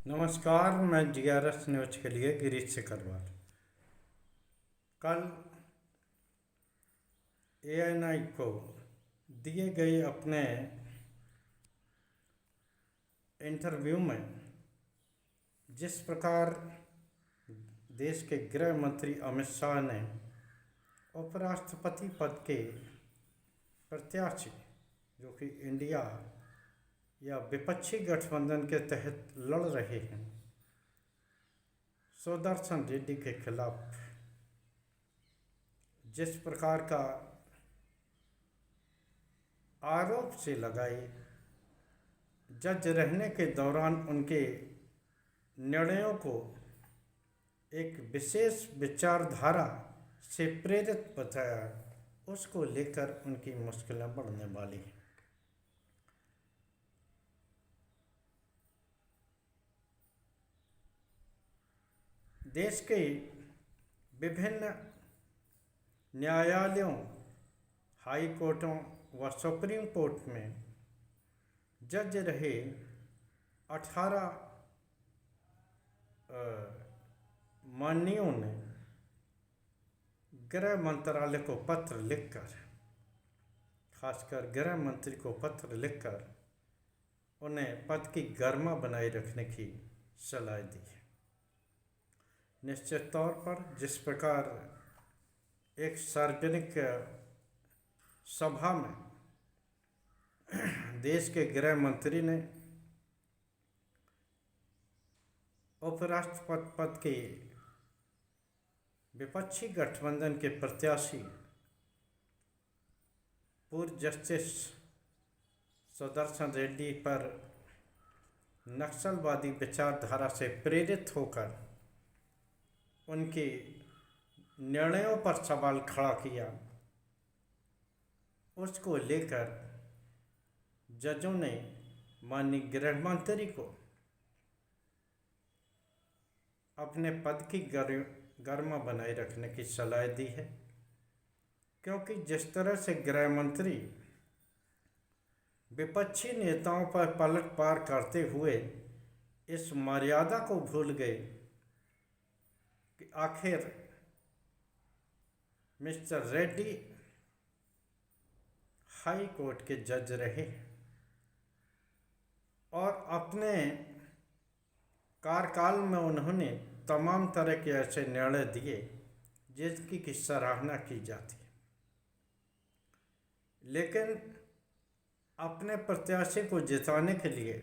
नमस्कार, मैं GRS news के लिए गिरीश सिकरवार। कल ANI को दिए गए अपने इंटरव्यू में जिस प्रकार देश के गृह मंत्री अमित शाह ने उपराष्ट्रपति पद के प्रत्याशी जो कि इंडिया या विपक्षी गठबंधन के तहत लड़ रहे हैं सुदर्शन रेड्डी के खिलाफ जिस प्रकार का आरोप से लगाए, जज रहने के दौरान उनके निर्णयों को एक विशेष विचारधारा से प्रेरित बताया, उसको लेकर उनकी मुश्किलें बढ़ने वाली हैं। देश के विभिन्न न्यायालयों, हाई कोर्टों व सुप्रीम कोर्ट में जज रहे 18 माननीयों ने गृह मंत्रालय को पत्र लिखकर, खासकर गृह मंत्री को पत्र लिखकर उन्हें पद की गरिमा बनाए रखने की सलाह दी है। निश्चित तौर पर जिस प्रकार एक सार्वजनिक सभा में देश के गृह मंत्री ने उपराष्ट्रपति पद के विपक्षी गठबंधन के प्रत्याशी पूर्व जस्टिस सुदर्शन रेड्डी पर नक्सलवादी विचारधारा से प्रेरित होकर उनके निर्णयों पर सवाल खड़ा किया, उसको लेकर जजों ने माननीय गृह मंत्री को अपने पद की गरिमा बनाए रखने की सलाह दी है। क्योंकि जिस तरह से गृह मंत्री विपक्षी नेताओं पर पलटवार करते हुए इस मर्यादा को भूल गए कि आखिर मिस्टर रेड्डी हाई कोर्ट के जज रहे और अपने कार्यकाल में उन्होंने तमाम तरह के ऐसे निर्णय दिए जिसकी सराहना की जाती है, लेकिन अपने प्रत्याशी को जिताने के लिए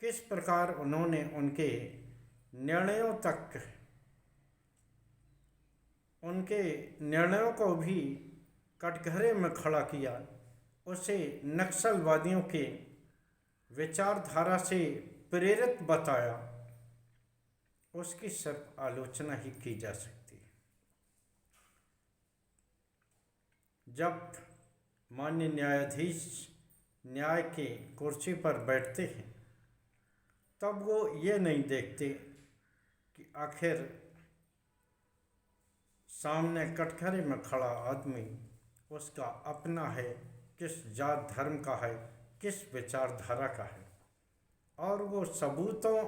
किस प्रकार उन्होंने उनके निर्णयों तक, उनके निर्णयों को भी कटघरे में खड़ा किया, उसे नक्सलवादियों के विचारधारा से प्रेरित बताया, उसकी सिर्फ आलोचना ही की जा सकती है। जब माननीय न्यायाधीश न्याय के कुर्सी पर बैठते हैं तब वो ये नहीं देखते कि आखिर सामने कटघरे में खड़ा आदमी उसका अपना है, किस जात धर्म का है, किस विचारधारा का है, और वो सबूतों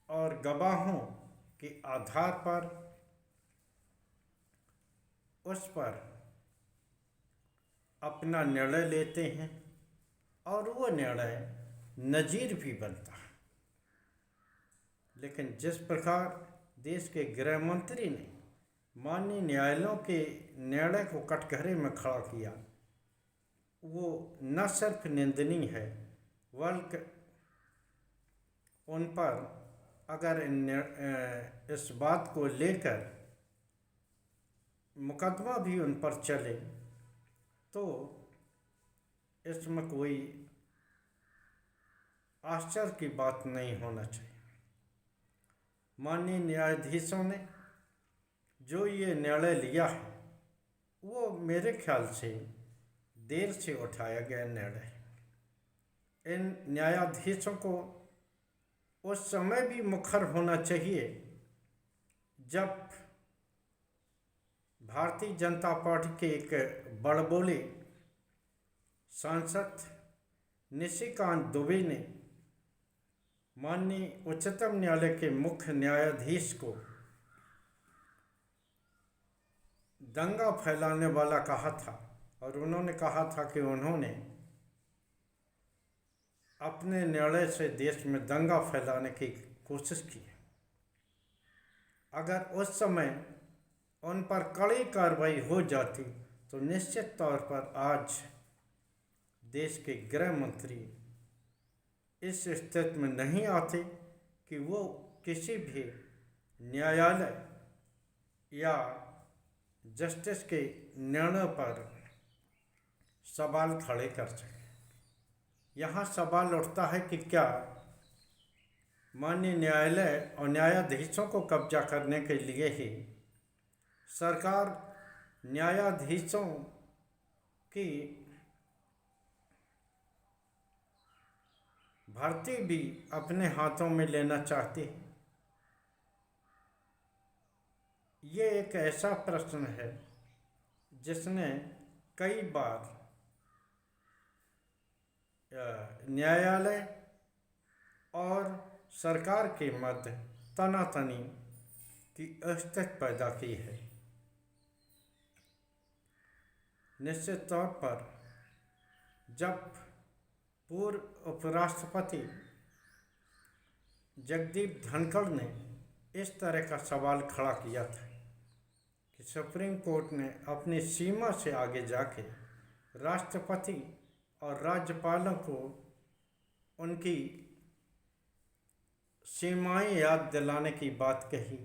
और गवाहों के आधार पर उस पर अपना निर्णय लेते हैं और वो निर्णय नज़ीर भी बनता है। लेकिन जिस प्रकार देश के गृह मंत्री ने माननीय न्यायालयों के निर्णय को कटघरे में खड़ा किया, वो न सिर्फ निंदनीय है बल्कि उन पर अगर इस बात को लेकर मुकदमा भी उन पर चले तो इसमें कोई आश्चर्य की बात नहीं होना चाहिए। माननीय न्यायाधीशों ने जो ये निर्णय लिया है वो मेरे ख्याल से देर से उठाया गया निर्णय। इन न्यायाधीशों को उस समय भी मुखर होना चाहिए जब भारतीय जनता पार्टी के एक बड़बोले सांसद निशिकांत दुबे ने माननीय उच्चतम न्यायालय के मुख्य न्यायाधीश को दंगा फैलाने वाला कहा था और उन्होंने कहा था कि उन्होंने अपने निर्णय से देश में दंगा फैलाने की कोशिश की है। अगर उस समय उन पर कड़ी कार्रवाई हो जाती तो निश्चित तौर पर आज देश के गृह मंत्री इस स्थिति में नहीं आते कि वो किसी भी न्यायालय या जस्टिस के निर्णय पर सवाल खड़े कर सकें। यहाँ सवाल उठता है कि क्या माननीय न्यायालय और न्यायाधीशों को कब्जा करने के लिए ही सरकार न्यायाधीशों की भर्ती भी अपने हाथों में लेना चाहती है? ये एक ऐसा प्रश्न है जिसने कई बार न्यायालय और सरकार के मध्य तनातनी की स्थिति पैदा की है। निश्चित तौर पर जब पूर्व उपराष्ट्रपति जगदीप धनखड़ ने इस तरह का सवाल खड़ा किया था कि सुप्रीम कोर्ट ने अपनी सीमा से आगे जाके राष्ट्रपति और राज्यपालों को उनकी सीमाएं याद दिलाने की बात कही,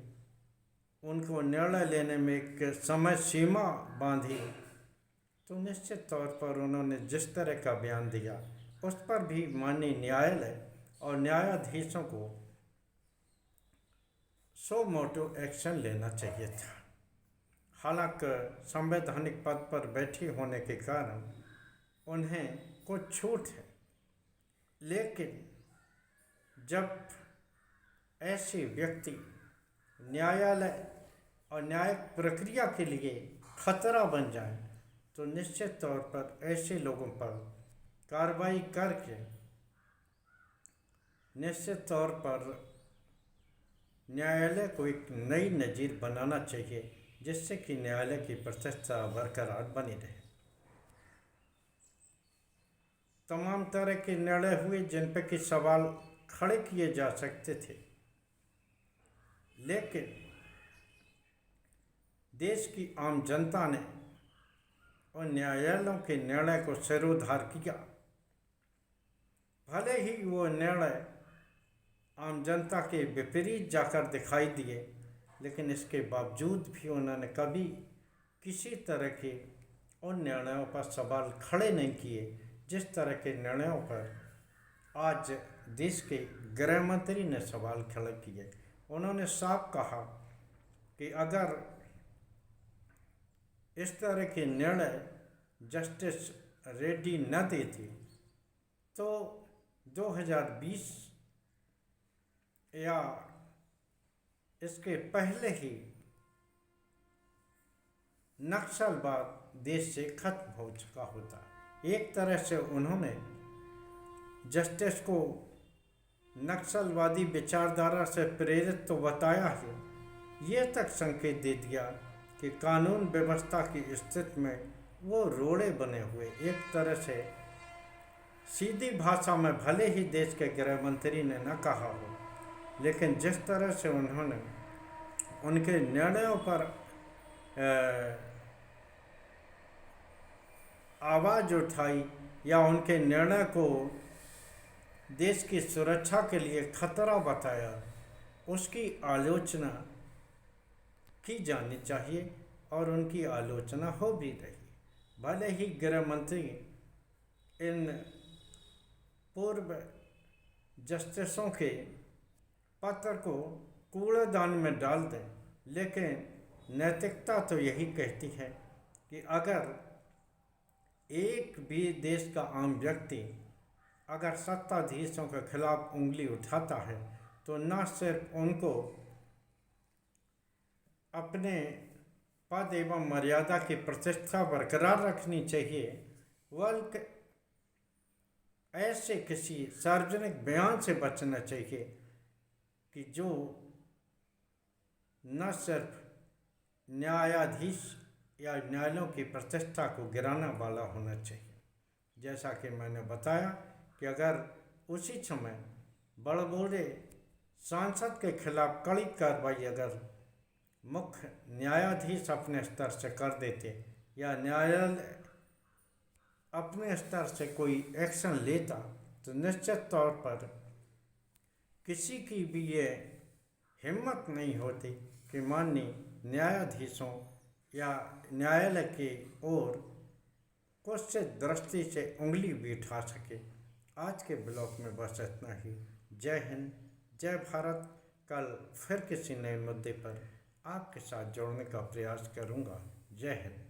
उनको निर्णय लेने में एक समय सीमा बांधी, तो निश्चित तौर पर उन्होंने जिस तरह का बयान दिया उस पर भी माननीय न्यायालय और न्यायाधीशों को सो मोटो एक्शन लेना चाहिए था। हालांकि संवैधानिक पद पर बैठी होने के कारण उन्हें कुछ छूट है, लेकिन जब ऐसे व्यक्ति न्यायालय और न्यायिक प्रक्रिया के लिए खतरा बन जाए तो निश्चित तौर पर ऐसे लोगों पर कार्रवाई करके निश्चित तौर पर न्यायालय को एक नई नज़ीर बनाना चाहिए जिससे कि न्यायालय की प्रतिष्ठा बरकरार बनी रहे। तमाम तरह के निर्णय हुए जिन पर कि सवाल खड़े किए जा सकते थे, लेकिन देश की आम जनता ने उन न्यायालयों के निर्णय को सिरोधार किया। भले ही वो निर्णय आम जनता के विपरीत जाकर दिखाई दिए, लेकिन इसके बावजूद भी उन्होंने कभी किसी तरह के उन निर्णयों पर सवाल खड़े नहीं किए जिस तरह के निर्णयों पर आज देश के गृह मंत्री ने सवाल खड़े किए। उन्होंने साफ कहा कि अगर इस तरह के निर्णय जस्टिस रेड्डी न देती तो 2020 या इसके पहले ही नक्सलवाद देश से खत्म हो चुका होता। एक तरह से उन्होंने जस्टिस को नक्सलवादी विचारधारा से प्रेरित तो बताया है, ये तक संकेत दे दिया कि कानून व्यवस्था की स्थिति में वो रोड़े बने हुए। एक तरह से सीधी भाषा में भले ही देश के गृह मंत्री ने न कहा हो, लेकिन जिस तरह से उन्होंने उनके निर्णयों पर आवाज़ उठाई या उनके निर्णय को देश की सुरक्षा के लिए खतरा बताया, उसकी आलोचना की जानी चाहिए और उनकी आलोचना हो भी रही। भले ही गृह मंत्री इन पूर्व जस्टिसों के पत्र को कूड़ेदान में डाल दें, लेकिन नैतिकता तो यही कहती है कि अगर एक भी देश का आम व्यक्ति अगर सत्ताधीशों के खिलाफ उंगली उठाता है तो न सिर्फ उनको अपने पद एवं मर्यादा की प्रतिष्ठा बरकरार रखनी चाहिए, बल्कि ऐसे किसी सार्वजनिक बयान से बचना चाहिए कि जो न सिर्फ न्यायाधीश या न्यायालयों की प्रतिष्ठा को गिराने वाला होना चाहिए। जैसा कि मैंने बताया कि अगर उसी समय बड़बोले सांसद के खिलाफ कड़ी कार्रवाई अगर मुख्य न्यायाधीश अपने स्तर से कर देते या न्यायालय अपने स्तर से कोई एक्शन लेता, तो निश्चित तौर पर किसी की भी ये हिम्मत नहीं होती कि माननीय न्यायाधीशों या न्यायालय की ओर कुत्सित दृष्टि से उंगली भी उठा सके। आज के ब्लॉग में बस इतना ही। जय हिंद, जय भारत। कल फिर किसी नए मुद्दे पर आपके साथ जोड़ने का प्रयास करूँगा। जय हिंद।